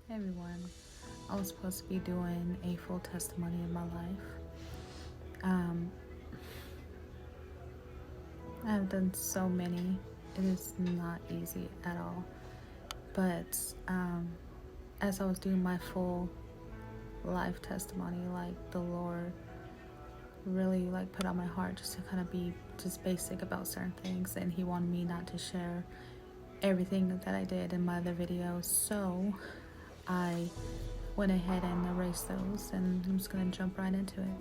Hey everyone, I was supposed to be doing a full testimony of my life. Um, I've done so many, it is not easy at all. But as I was doing my full life testimony, like the Lord really put on my heart just to kind of be just basic about certain things, and He wanted me not to share everything that I did in my other videos. So I went ahead and erased those, and I'm just gonna jump right into it.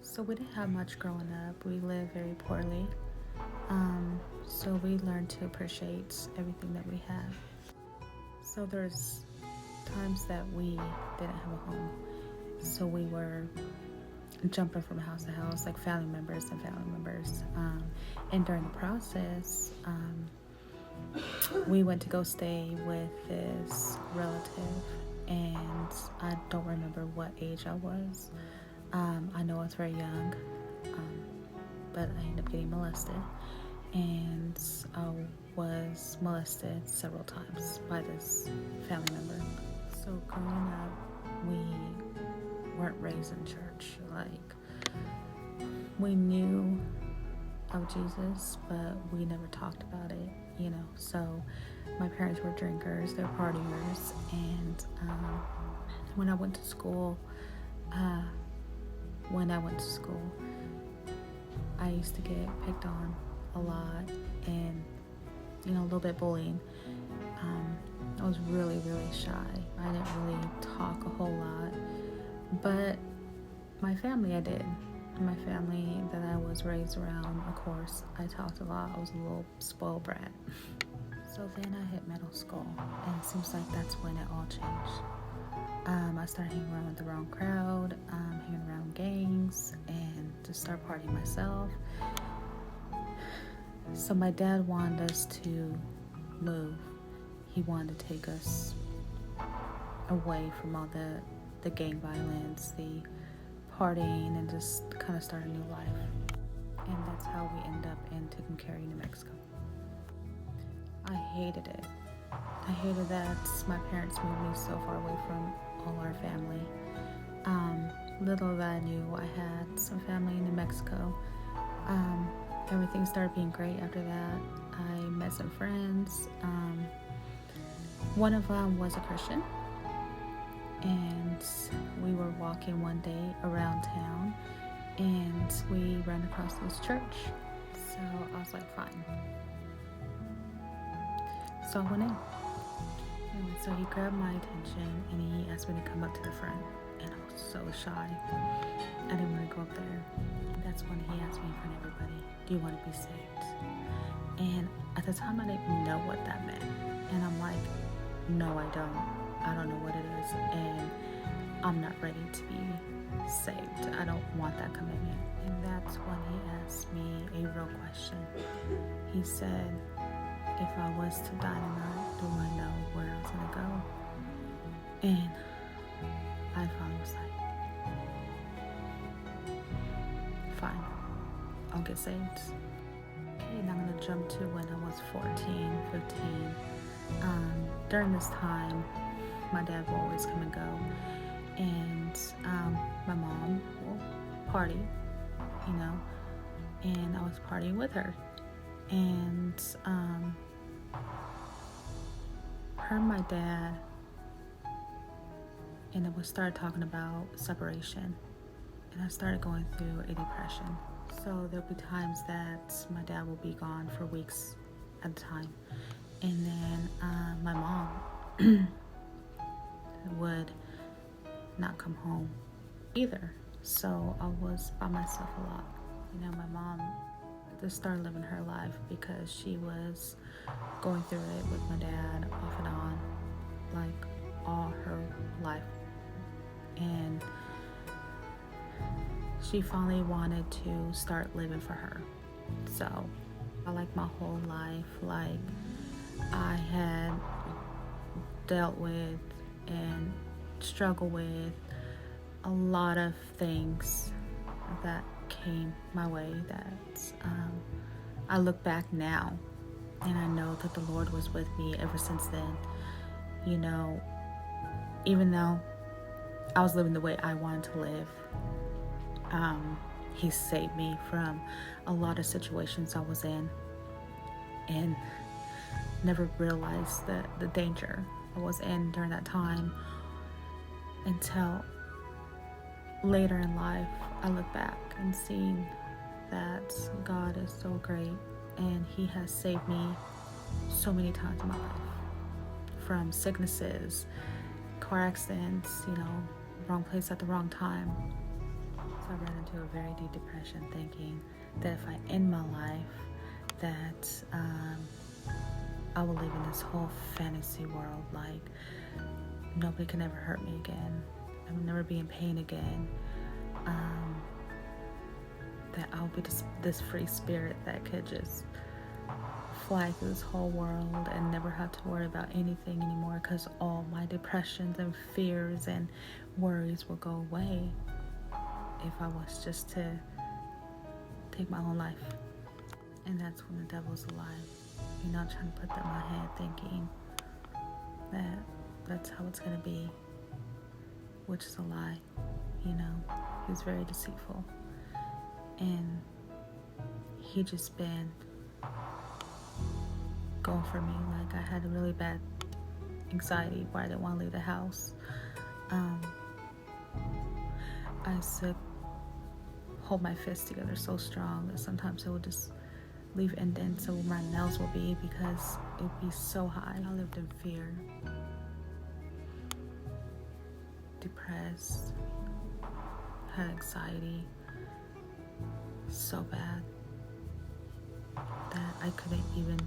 So we didn't have much growing up. We lived very poorly. So we learned to appreciate everything that we have. So there's times that we didn't have a home. So we were jumping from house to house, like family members and family members. And during the process, we went to go stay with this relative, and I don't remember what age I was. I know I was very young, but I ended up getting molested, and I was molested several times by this family member. So growing up, we weren't raised in church. We knew of Jesus, but we never talked about it, So my parents were drinkers, they're partiers, and when I went to school, I used to get picked on a lot, and a little bit bullying. I was really, really shy. I didn't really talk a whole lot, but my family, I did. My family that I was raised around, of course, I talked a lot. I was a little spoiled brat. So then I hit middle school, and it seems like that's when it all changed. I started hanging around with the wrong crowd, hanging around gangs, and just start partying myself. So my dad wanted us to move. He wanted to take us away from all the gang violence, the partying, and just kind of start a new life. And that's how we end up in Tucumcari, New Mexico. I hated it. I hated that my parents moved me so far away from all our family. Little that I knew, I had some family in New Mexico. Everything started being great after that. I met some friends. One of them was a Christian, and we were walking one day around town, and we ran across this church. So I was like, fine. So I went in. And so he grabbed my attention, and he asked me to come up to the front, and I was so shy. I didn't want to go up there. That's when he asked me in front of everybody, do you want to be saved? And at the time, I didn't even know what that meant. And I'm like, no, I don't. I don't know what it is, and I'm not ready to be saved. I don't want that commitment. And that's when he asked me a real question. He said, if I was to die tonight, do I know where I was going to go? And I finally was like, fine, I'll get saved. Okay, now I'm going to jump to when I was 14, 15. During this time, my dad will always come and go, and my mom will party, and I was partying with her. And her and my dad, and we started talking about separation, and I started going through a depression. So there'll be times that my dad will be gone for weeks at a time, and then my mom would not come home either. So I was by myself a lot. My mom just started living her life because she was going through it with my dad off and on, like all her life. And she finally wanted to start living for her. So my whole life, I had dealt with and struggled with a lot of things that came my way that I look back now, and I know that the Lord was with me ever since then. even though I was living the way I wanted to live, he saved me from a lot of situations I was in, and never realized the danger I was in during that time until later in life. I look back and see that God is so great, and he has saved me so many times in my life from sicknesses, car accidents, wrong place at the wrong time. So I ran into a very deep depression, thinking that if I end my life, that I will live in this whole fantasy world, like nobody can ever hurt me again. I will never be in pain again. That I'll be this free spirit that could just fly through this whole world and never have to worry about anything anymore, because all my depressions and fears and worries will go away if I was just to take my own life. And that's when the devil's alive, trying to put that in my head, thinking that that's how it's going to be, which is a lie. He's very deceitful, and he just been going for me. Like, I had a really bad anxiety where I didn't want to leave the house. I used to hold my fists together so strong that sometimes it would just leave indents where my nails will be, because it would be so high. I lived in fear, depressed, had anxiety so bad that I couldn't even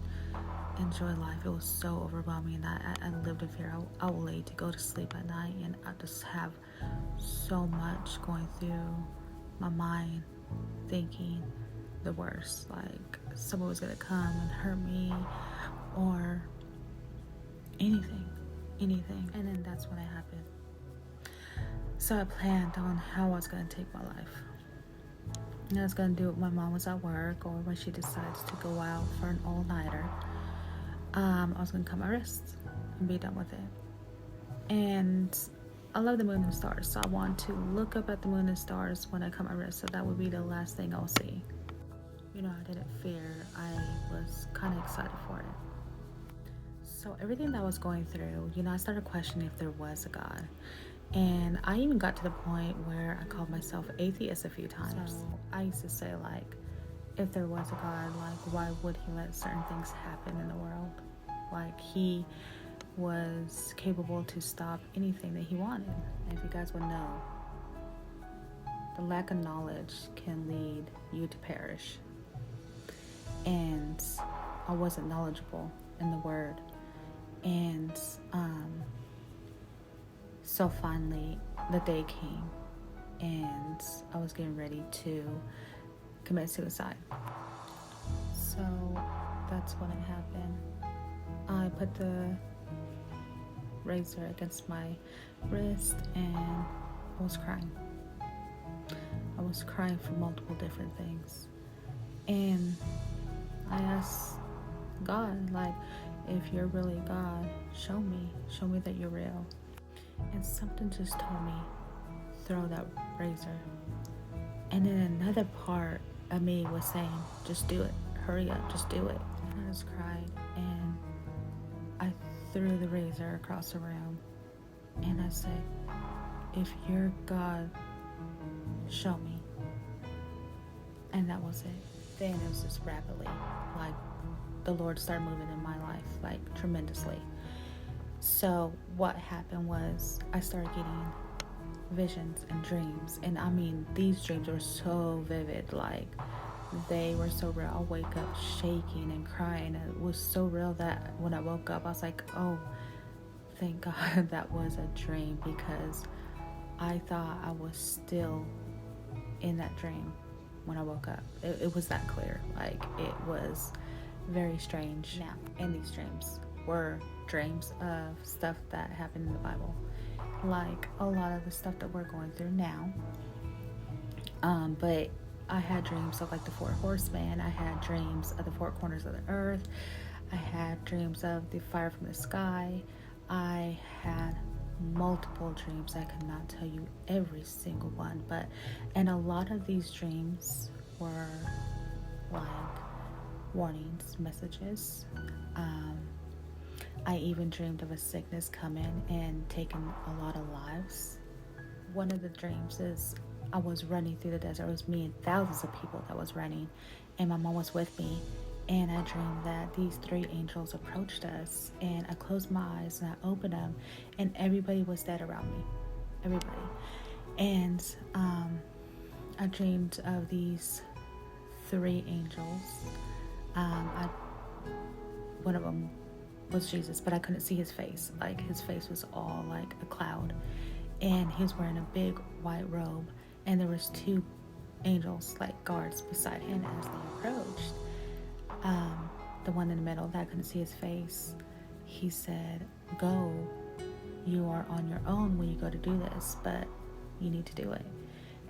enjoy life. It was so overwhelming, and I lived in fear. I would lay to go to sleep at night, and I just have so much going through my mind, thinking the worst, like someone was gonna come and hurt me, or anything. And then that's when it happened. So I planned on how I was gonna take my life. And I was gonna do it when my mom was at work, or when she decides to go out for an all-nighter. I was gonna cut my wrists and be done with it. And I love the moon and stars, so I want to look up at the moon and stars when I cut my wrist, so that would be the last thing I'll see. I didn't fear. I was kind of excited for it. So everything that I was going through, I started questioning if there was a God. And I even got to the point where I called myself atheist a few times. So I used to say, like, if there was a God, like, why would he let certain things happen in the world? Like, he was capable to stop anything that he wanted. And if you guys would know, the lack of knowledge can lead you to perish. And I wasn't knowledgeable in the word. And so finally the day came, and I was getting ready to commit suicide. So that's when it happened. I put the razor against my wrist, and I was crying. I was crying for multiple different things. And I asked God, like, if you're really God, show me that you're real. And something just told me, throw that razor. And then another part of me was saying, just do it, hurry up, just do it. And I just cried, and I threw the razor across the room, and I said, if you're God, show me. And that was it. Then it was just rapidly, like, the Lord started moving in my life, like, tremendously. So what happened was I started getting visions and dreams. And I mean, these dreams were so vivid, like, they were so real. I'll wake up shaking and crying. It was so real that when I woke up, I was like, oh, thank God that was a dream, because I thought I was still in that dream when I woke up. It was that clear. Like, it was very strange. Now, and these dreams were dreams of stuff that happened in the Bible, like a lot of the stuff that we're going through now. But I had dreams of, like, the 4 horsemen. I had dreams of the 4 corners of the earth. I had dreams of the fire from the sky. I had multiple dreams. I could not tell you every single one, and a lot of these dreams were like warnings, messages. I even dreamed of a sickness coming and taking a lot of lives. One of the dreams is I was running through the desert. It was me and thousands of people that was running, and my mom was with me. And I dreamed that these 3 angels approached us, and I closed my eyes and I opened them, and everybody was dead around me. Everybody. And I dreamed of these 3 angels. One of them was Jesus, but I couldn't see his face. Like, his face was all like a cloud, and he was wearing a big white robe, and there was 2 angels, like guards, beside him as they approached. The one in the middle that I couldn't see his face, he said, "Go, you are on your own when you go to do this, but you need to do it."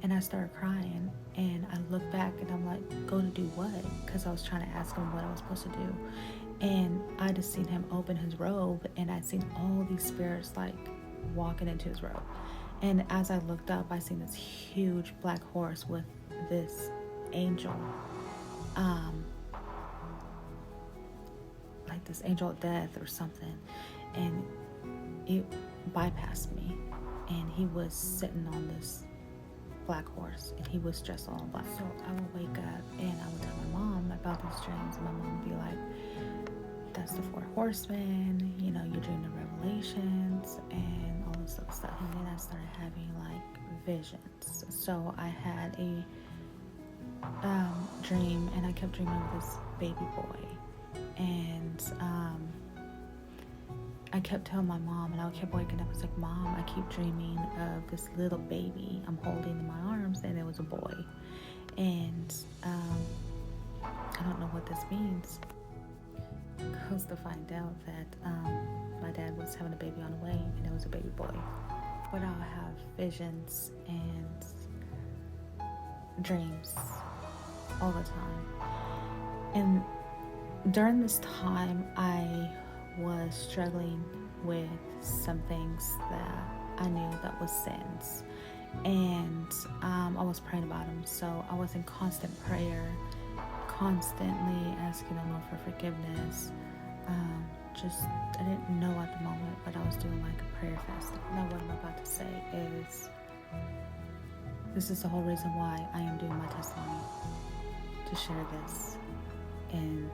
And I started crying, and I looked back and I'm like, "Go to do what?" Because I was trying to ask him what I was supposed to do. And I just seen him open his robe, and I seen all these spirits like walking into his robe. And as I looked up, I seen this huge black horse with this angel, like this angel of death or something, and it bypassed me, and he was sitting on this black horse, and he was dressed all in black. So I would wake up and I would tell my mom about these dreams, and my mom would be like, "That's the 4 horsemen, you know, you're dreaming revelations and all this other stuff." And then I started having like visions. So I had a dream, and I kept dreaming of this baby boy, and I kept telling my mom, and I kept waking up. I was like, "Mom, I keep dreaming of this little baby I'm holding in my arms," and it was a boy. And I don't know what this means. Goes to find out that my dad was having a baby on the way, and it was a baby boy. But I'll have visions and dreams all the time. And during this time, I was struggling with some things that I knew that was sins, and I was praying about them. So I was in constant prayer, constantly asking the Lord for forgiveness. I didn't know at the moment, but I was doing like a prayer fasting. Now what I'm about to say is, this is the whole reason why I am doing my testimony, to share this. And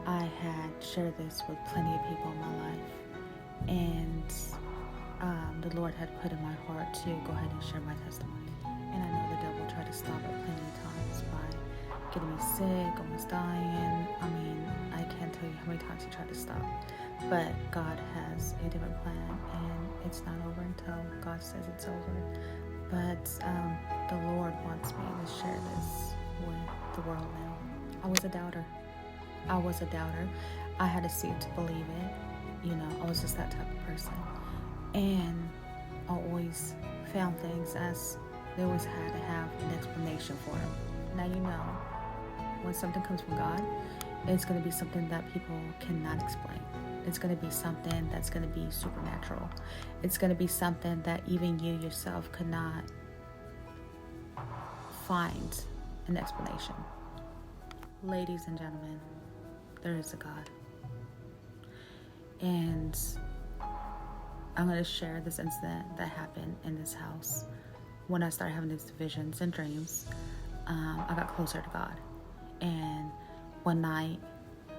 I had shared this with plenty of people in my life, and the Lord had put in my heart to go ahead and share my testimony. And I know the devil tried to stop it plenty of times by getting me sick, almost dying. I mean, I can't tell you how many times he tried to stop. But God has a different plan, and it's not over until God says it's over. But the Lord wants me to share this with the world now. I was a doubter. I had to see it to believe it. You know, I was just that type of person. And I always found things as they always had to have an explanation for them. Now you know, when something comes from God, it's going to be something that people cannot explain. It's going to be something that's going to be supernatural. It's going to be something that even you yourself could not find an explanation. Ladies and gentlemen, there is a God. And I'm going to share this incident that happened in this house. When I started having these visions and dreams, I got closer to God. And one night,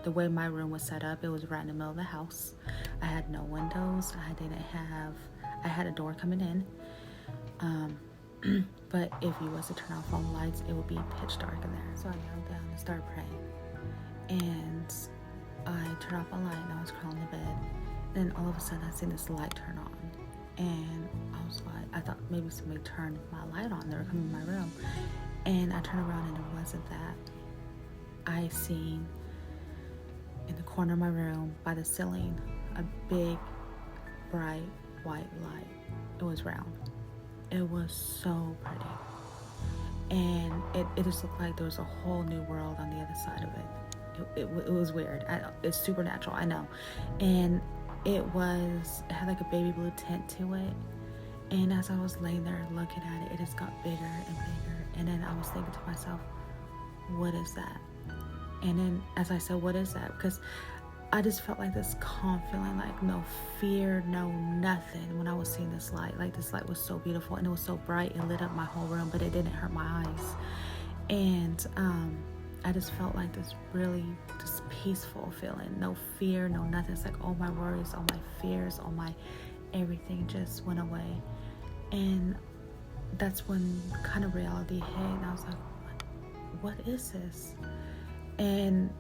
the way my room was set up, it was right in the middle of the house. I had no windows. I had a door coming in. But if you was to turn off all the lights, it would be pitch dark in there. So I knelt down and started praying. And I turned off my light, and I was crawling in bed. Then all of a sudden, I seen this light turn on. And I was like, I thought maybe somebody turned my light on. They were coming in my room. And I turned around, and it wasn't that. I seen in the corner of my room by the ceiling a big, bright white light. It was round. It was so pretty. And it just looked like there was a whole new world on the other side of it. It was weird. It's supernatural, I know. And it had like a baby blue tint to it. And as I was laying there looking at it, it just got bigger and bigger. And then I was thinking to myself, what is that? And then as I said, what is that? Because I just felt like this calm feeling, like no fear, no nothing when I was seeing this light. Like this light was so beautiful and it was so bright. It lit up my whole room, but it didn't hurt my eyes. And I just felt like this really just peaceful feeling. No fear, no nothing. It's like all my worries, all my fears, all my everything just went away. And that's when kind of reality hit. And I was like, what is this? And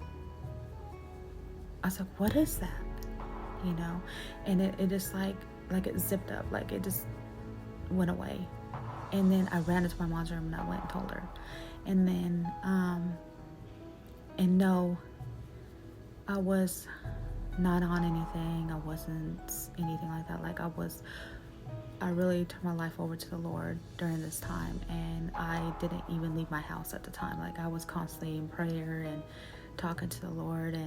I was like, what is that? You know? And it just like it zipped up, like it just went away. And then I ran into my mom's room and I went and told her. And then, and no, I was not on anything. I wasn't anything like that. Like I really turned my life over to the Lord during this time. And I didn't even leave my house at the time. Like I was constantly in prayer and talking to the Lord.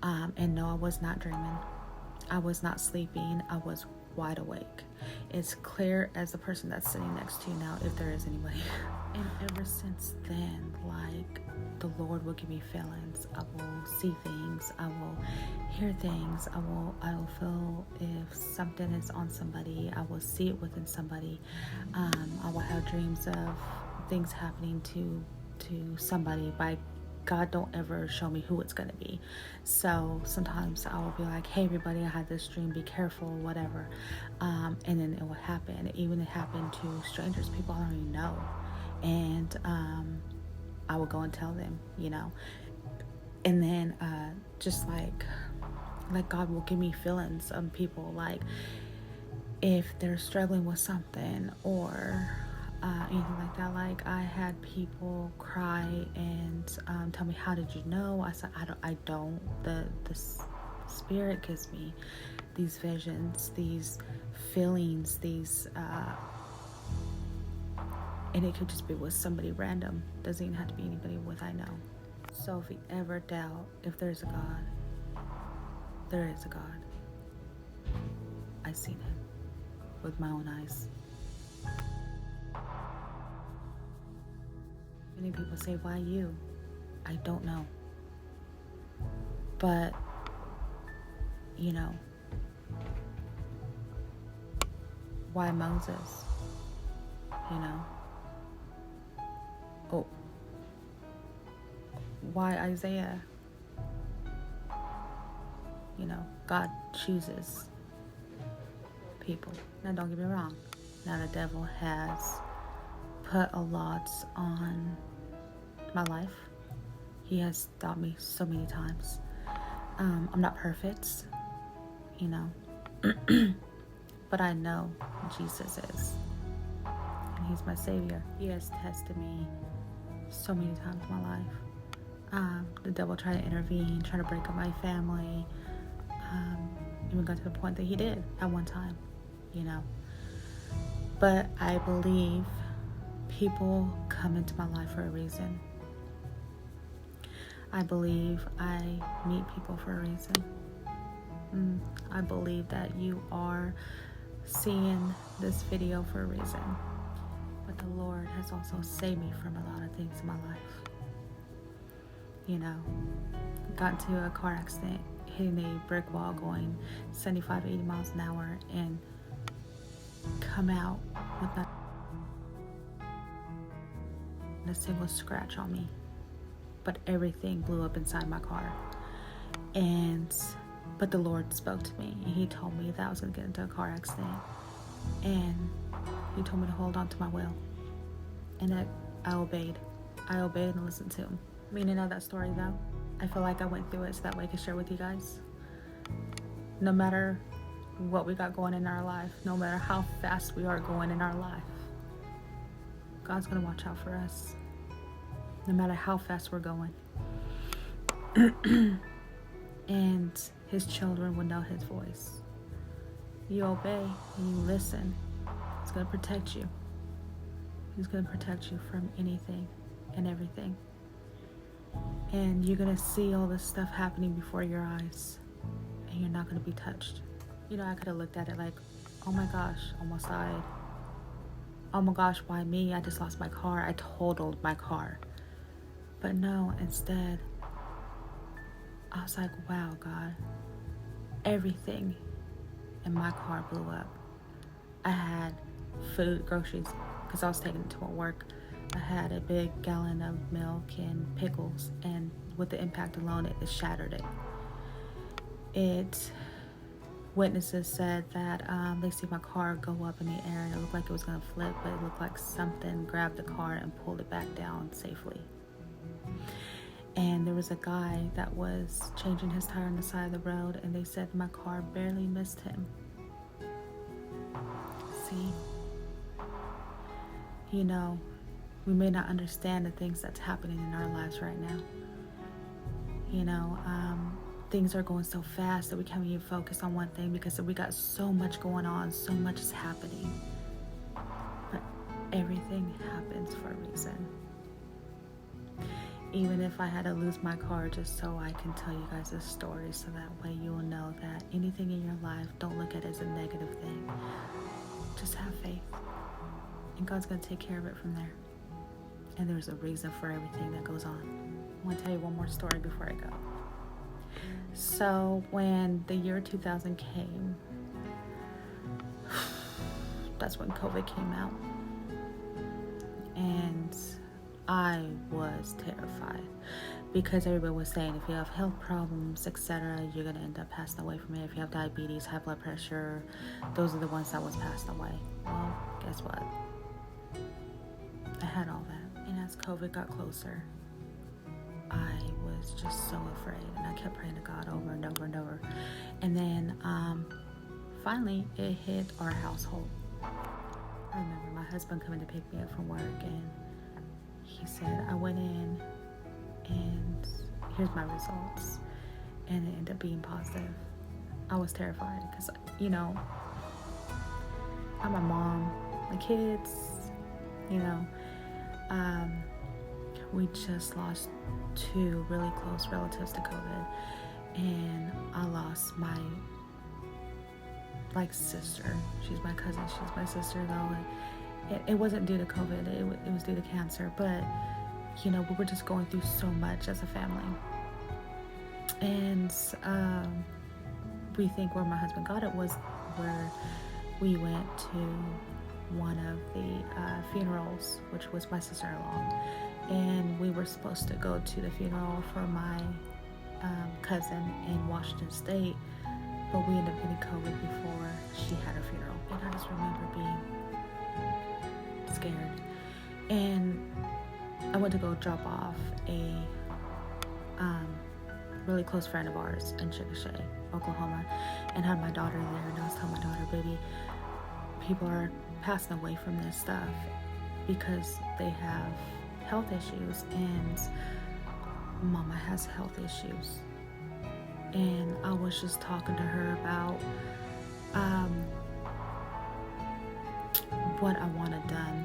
And no, I was not dreaming. I was not sleeping. I was wide awake. It's clear as the person that's sitting next to you now, if there is anybody. And ever since then, like the Lord will give me feelings. I will see things. I will hear things. I will feel if something is on somebody. I will see it within somebody. I will have dreams of things happening to somebody. By God, don't ever show me who it's going to be. So sometimes I will be like, hey everybody, I had this dream, be careful, whatever. And then it will happen. Even it happened to strangers, people I don't even know. And I will go and tell them, you know. And then just like God will give me feelings of people, like if they're struggling with something or anything like that. Like I had people cry and tell me, how did you know? I said, I don't. The Spirit gives me these visions, these feelings, these and it could just be with somebody random. Doesn't even have to be anybody with I know. So if you ever doubt if there's a God, there is a God. I've seen him with my own eyes. Many people say, why you? I don't know. But, you know, why Moses? You know? Oh, why Isaiah? You know, God chooses people. Now, don't get me wrong. Now, the devil has put a lot on my life. He has stopped me so many times. I'm not perfect, you know, but I know Jesus is, and he's my savior. He has tested me so many times in my life. The devil tried to intervene, try to break up my family, even got to the point that he did at one time, you know. But I believe people come into my life for a reason. I believe I meet people for a reason. I believe that you are seeing this video for a reason. But the Lord has also saved me from a lot of things in my life. You know, got into a car accident, hitting a brick wall going 75, 80 miles an hour, and come out with not a single scratch on me. But everything blew up inside my car. But the Lord spoke to me, and he told me that I was going to get into a car accident. And he told me to hold on to my will. And I obeyed. I obeyed and listened to him. Meaning of that story, though, I feel like I went through it so that way I could share with you guys. No matter what we got going in our life, no matter how fast we are going in our life, God's going to watch out for us. No matter how fast we're going. And his children will know his voice. You obey and you listen. He's going to protect you. He's going to protect you from anything and everything. And you're going to see all this stuff happening before your eyes. And you're not going to be touched. I could have looked at it like, oh my gosh, almost died. Oh my gosh, why me? I just lost my car. I totaled my car. But no, instead, I was like, wow, God, everything in my car blew up. I had food, groceries, because I was taking it to work. I had a big gallon of milk and pickles, and with the impact alone, it shattered it. Witnesses said that they see my car go up in the air, and it looked like it was going to flip, but it looked like something grabbed the car and pulled it back down safely. And there was a guy that was changing his tire on the side of the road, and they said my car barely missed him. See, we may not understand the things that's happening in our lives right now. Things are going so fast that we can't even focus on one thing because we got so much going on, so much is happening. But everything happens for a reason. Even if I had to lose my car just so I can tell you guys this story, so that way you will know that anything in your life, don't look at it as a negative thing. Just have faith. And God's going to take care of it from there. And there's a reason for everything that goes on. I want to tell you one more story before I go. So when the year 2000 came, that's when COVID came out. And I was terrified because everybody was saying if you have health problems, etc., you're going to end up passing away from it. If you have diabetes, high blood pressure, those are the ones that was passed away. Well, guess what? I had all that. And as COVID got closer, I was just so afraid, and I kept praying to God over and over and over. And then finally it hit our household. I remember my husband coming to pick me up from work, and he said, I went in and here's my results, and it ended up being positive. I was terrified because I'm a mom, my kids, we just lost 2 really close relatives to COVID, and I lost my sister. She's my cousin. She's my sister, though. It wasn't due to COVID. It was due to cancer. But we were just going through so much as a family, and we think where my husband got it was where we went to one of the funerals, which was my sister-in-law. And we were supposed to go to the funeral for my cousin in Washington State, but we ended up getting COVID before she had her funeral. And I just remember being scared. And I went to go drop off a really close friend of ours in Chickasha, Oklahoma, and had my daughter there. And I was telling my daughter, baby, people are passing away from this stuff because they have health issues, and mama has health issues. And I was just talking to her about what I wanted done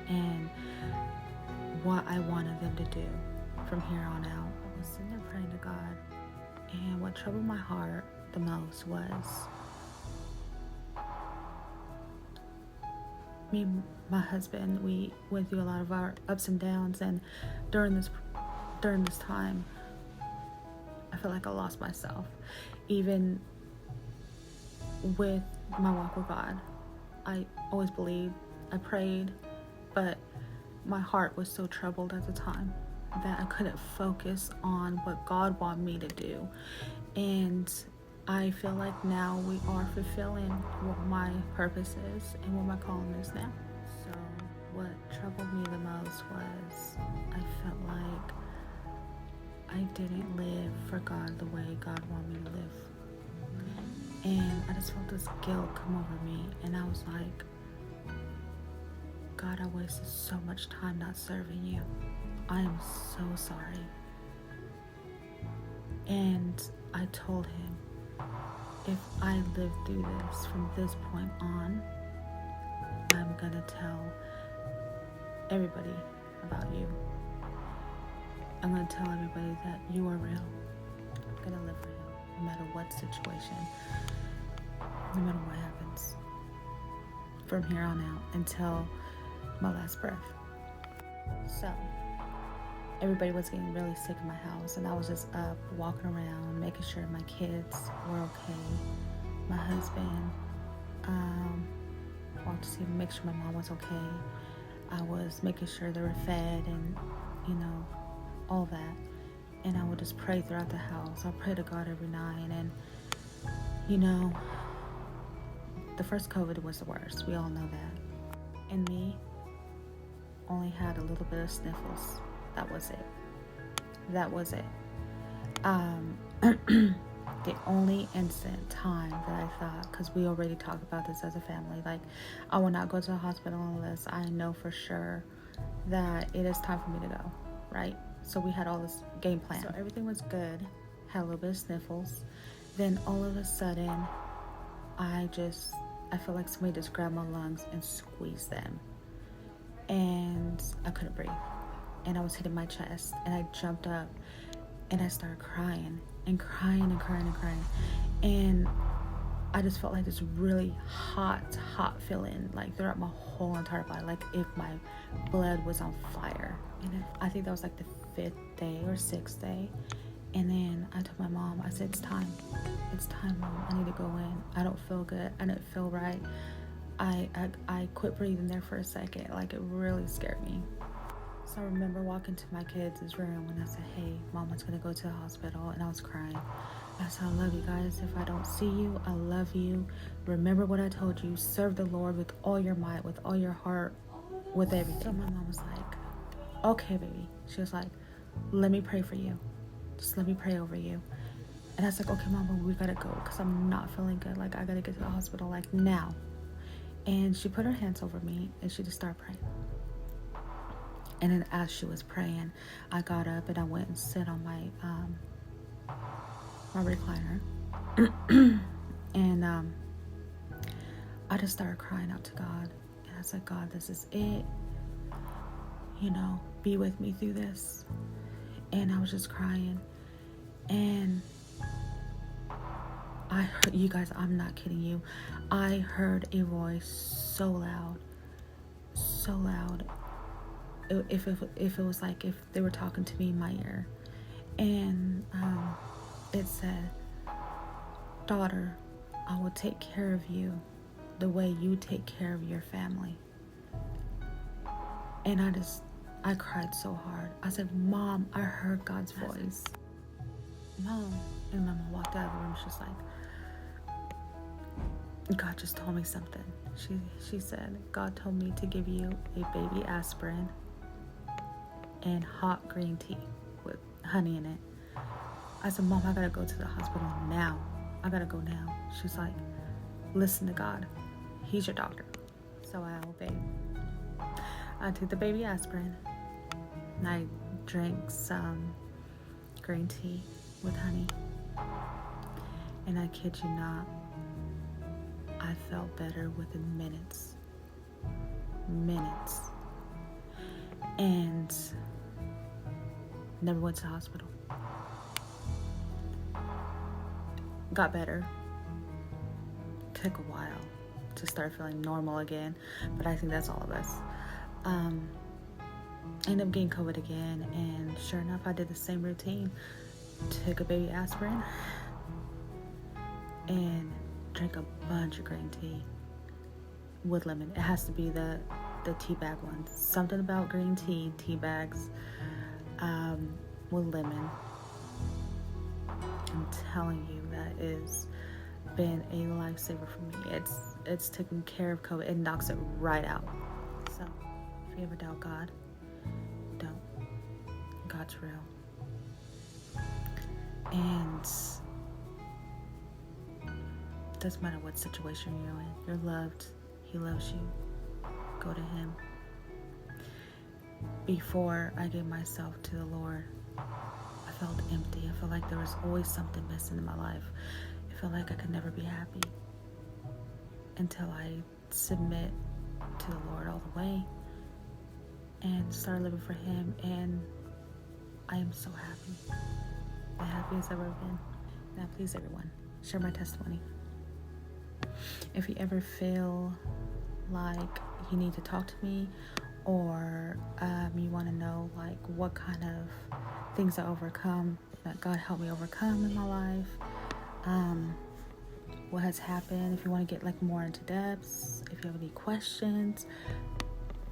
and what I wanted them to do from here on out. I was sitting there praying to God, and what troubled my heart the most was me and my husband. We went through a lot of our ups and downs, and during this time I felt like I lost myself. Even with my walk with God, I always believed, I prayed, but my heart was so troubled at the time that I couldn't focus on what God wanted me to do. And I feel like now we are fulfilling what my purpose is and what my calling is now. So what troubled me the most was I felt like I didn't live for God the way God wanted me to live. And I just felt this guilt come over me, and I was like, God, I wasted so much time not serving you. I am so sorry. And I told him, if I live through this from this point on, I'm gonna tell everybody about you. I'm gonna tell everybody that you are real. I'm gonna live for you, no matter what situation. no matter what happens from here on out until my last breath. So everybody was getting really sick in my house, and I was just up walking around making sure my kids were okay, my husband, wanted to see, make sure my mom was okay. I was making sure they were fed and all that. And I would just pray throughout the house. I'll pray to God every night. And the first COVID was the worst, we all know that. And me only had a little bit of sniffles. That was it. The only instant time that I thought, because we already talked about this as a family, like, I will not go to the hospital unless I know for sure that it is time for me to go, right? So we had all this game plan. So everything was good, had a little bit of sniffles. Then all of a sudden, I felt like somebody just grabbed my lungs and squeezed them. And I couldn't breathe. And I was hitting my chest, and I jumped up and I started crying and crying and crying and crying. And I just felt like this really hot feeling like throughout my whole entire body, like if my blood was on fire. And I think that was like the 5th day or 6th day. And then I told my mom, I said, it's time, Mom, I need to go in. I don't feel good, I didn't feel right. I quit breathing there for a second. Like, it really scared me. So I remember walking to my kids' room and I said, hey, Mama's gonna go to the hospital. And I was crying. I said, I love you guys. If I don't see you, I love you. Remember what I told you. Serve the Lord with all your might, with all your heart, with everything. So my mom was like, okay, baby. She was like, let me pray for you. Just let me pray over you. And I was like, okay, Mama, we gotta go because I'm not feeling good. Like, I gotta get to the hospital, like, now. And she put her hands over me and she just started praying. And then as she was praying, I got up and I went and sit on my recliner. And I just started crying out to God. And I said, God, this is it. Be with me through this. And I was just crying. And I heard, you guys, I'm not kidding you, I heard a voice so loud. If it was like if they were talking to me in my ear. And it said, daughter, I will take care of you the way you take care of your family. And I cried so hard. I said, Mom, I heard God's voice. Mom. And Mama walked out of the room. She's like, God just told me something. She said, God told me to give you a baby aspirin and hot green tea with honey in it. I said, Mom, I gotta go to the hospital now. I gotta go now. She's like, listen to God. He's your doctor. So I obeyed. I took the baby aspirin and I drank some green tea with honey. And I kid you not, I felt better within minutes. And never went to the hospital. Got better. Took a while to start feeling normal again, but I think that's all of us. I ended up getting COVID again, and sure enough, I did the same routine. Took a baby aspirin and drank a bunch of green tea with lemon. It has to be the tea bag one. Something about green tea bags with lemon. I'm telling you, that is been a lifesaver for me. It's taken care of COVID. It knocks it right out. So if you ever doubt God, don't. God's real. And it doesn't matter what situation you're in. You're loved. He loves you. Go to Him. Before I gave myself to the Lord, I felt empty. I felt like there was always something missing in my life. I felt like I could never be happy until I submit to the Lord all the way and start living for Him. And I am so happy. The happiest I've ever been. Now please, everyone, share my testimony. If you ever feel like you need to talk to me, or you want to know like what kind of things I overcome, that God helped me overcome in my life, what has happened, if you want to get like more into depths, if you have any questions,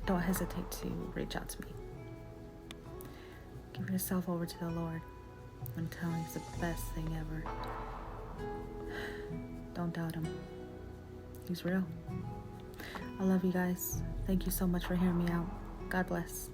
don't hesitate to reach out to me. Give yourself over to the Lord. I'm telling you, it's the best thing ever. Don't doubt him. He's real. I love you guys. Thank you so much for hearing me out. God bless.